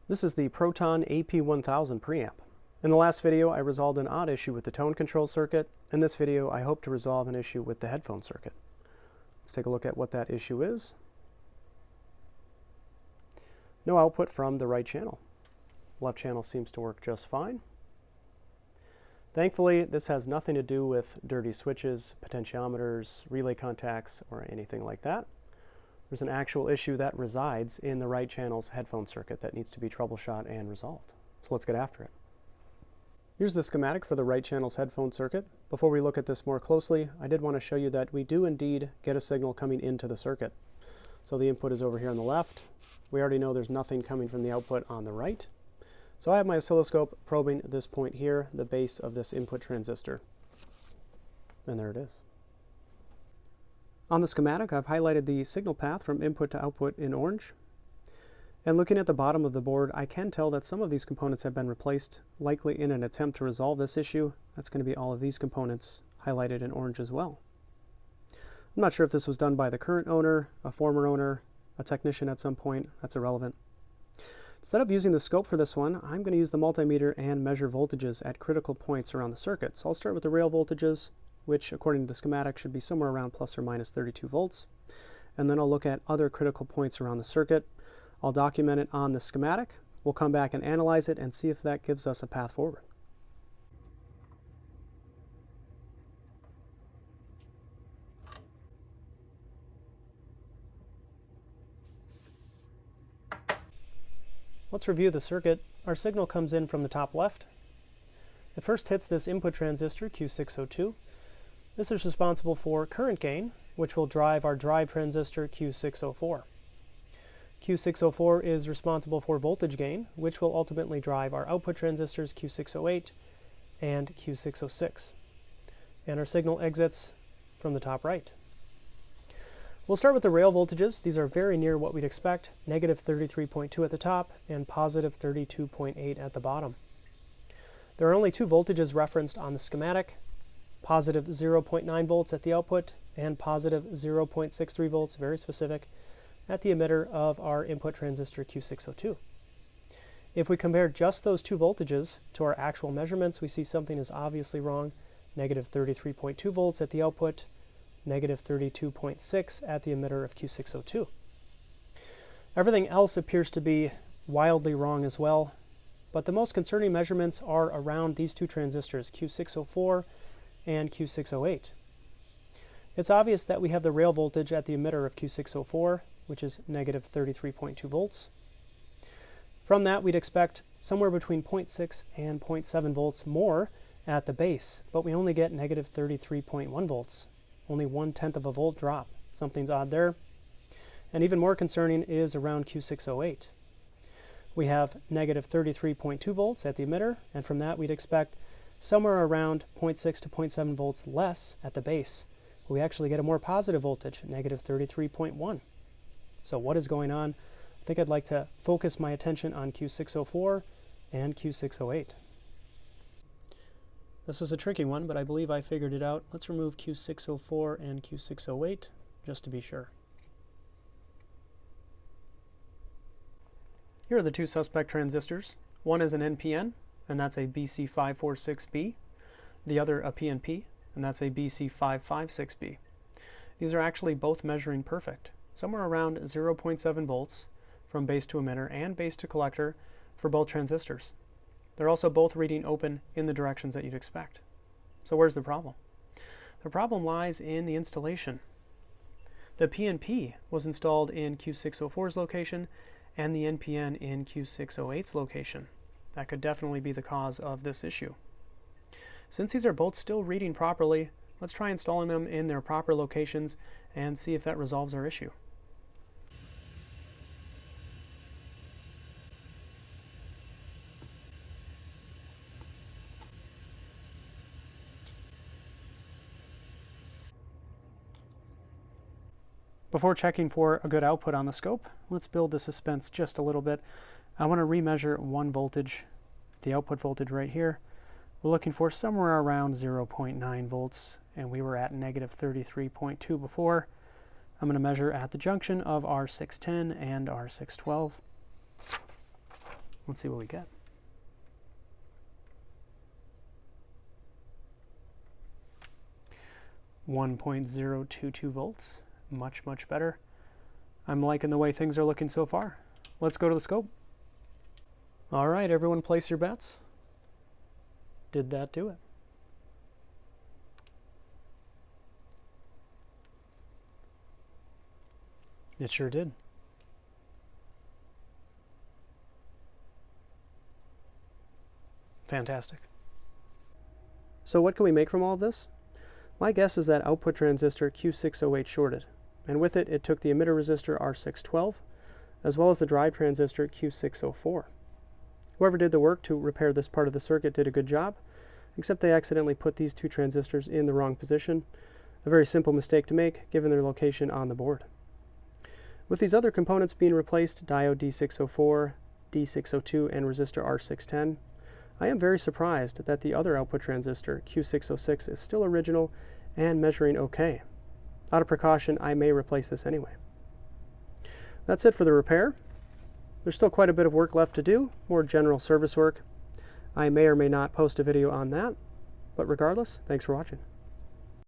This is the Proton AP-1000 preamp. In the last video, I resolved an odd issue with the tone control circuit. In this video, I hope to resolve an issue with the headphone circuit. Let's take a look at what that issue is. No output from the right channel. Left channel seems to work just fine. Thankfully, this has nothing to do with dirty switches, potentiometers, relay contacts, or anything like that. There's an actual issue that resides in the right channel's headphone circuit that needs to be troubleshot and resolved. So let's get after it. Here's the schematic for the right channel's headphone circuit. Before we look at this more closely, I did want to show you that we do indeed get a signal coming into the circuit. So the input is over here on the left. We already know there's nothing coming from the output on the right. So I have my oscilloscope probing this point here, the base of this input transistor. And there it is. On the schematic, I've highlighted the signal path from input to output in orange. And looking at the bottom of the board, I can tell that some of these components have been replaced, likely in an attempt to resolve this issue. That's going to be all of these components highlighted in orange as well. I'm not sure if this was done by the current owner, a former owner, a technician at some point. That's irrelevant. Instead of using the scope for this one, I'm going to use the multimeter and measure voltages at critical points around the circuit. So I'll start with the rail voltages, which according to the schematic should be somewhere around plus or minus 32 volts. And then I'll look at other critical points around the circuit. I'll document it on the schematic. We'll come back and analyze it and see if that gives us a path forward. Let's review the circuit. Our signal comes in from the top left. It first hits this input transistor, Q602. This is responsible for current gain, which will drive our drive transistor, Q604. Q604 is responsible for voltage gain, which will ultimately drive our output transistors, Q608 and Q606. And our signal exits from the top right. We'll start with the rail voltages. These are very near what we'd expect, negative 33.2 at the top and positive 32.8 at the bottom. There are only two voltages referenced on the schematic, positive 0.9 volts at the output and positive 0.63 volts, very specific, at the emitter of our input transistor Q602. If we compare just those two voltages to our actual measurements, we see something is obviously wrong, negative 33.2 volts at the output, negative 32.6 at the emitter of Q602. Everything else appears to be wildly wrong as well, but the most concerning measurements are around these two transistors, Q604 and Q608. It's obvious that we have the rail voltage at the emitter of Q604, which is negative 33.2 volts. From that, we'd expect somewhere between 0.6 and 0.7 volts more at the base, but we only get negative 33.1 volts. Only 1/10 of a volt drop. Something's odd there. And even more concerning is around Q608. We have negative 33.2 volts at the emitter, and from that we'd expect somewhere around 0.6 to 0.7 volts less at the base. We actually get a more positive voltage, negative 33.1. So what is going on? I think I'd like to focus my attention on Q604 and Q608. This is a tricky one, but I believe I figured it out. Let's remove Q604 and Q608 just to be sure. Here are the two suspect transistors. One is an NPN, and that's a BC546B. The other a PNP, and that's a BC556B. These are actually both measuring perfect, somewhere around 0.7 volts from base to emitter and base to collector for both transistors. They're also both reading open in the directions that you'd expect. So where's the problem? The problem lies in the installation. The PNP was installed in Q604's location and the NPN in Q608's location. That could definitely be the cause of this issue. Since these are both still reading properly, let's try installing them in their proper locations and see if that resolves our issue. Before checking for a good output on the scope, let's build the suspense just a little bit. I want to remeasure one voltage, the output voltage right here. We're looking for somewhere around 0.9 volts, and we were at negative 33.2 before. I'm going to measure at the junction of R610 and R612. Let's see what we get. .022 volts, much better. I'm liking the way things are looking so far. Let's go to the scope. All right, everyone place your bets. Did that do it? It sure did. Fantastic. So what can we make from all of this? My guess is that output transistor Q608 shorted, and with it, it took the emitter resistor R612, as well as the drive transistor Q604. Whoever did the work to repair this part of the circuit did a good job, except they accidentally put these two transistors in the wrong position, a very simple mistake to make given their location on the board. With these other components being replaced, diode D604, D602, and resistor R610, I am very surprised that the other output transistor, Q606, is still original and measuring okay. Out of precaution, I may replace this anyway. That's it for the repair. There's still quite a bit of work left to do, more general service work. I may or may not post a video on that, but regardless, thanks for watching.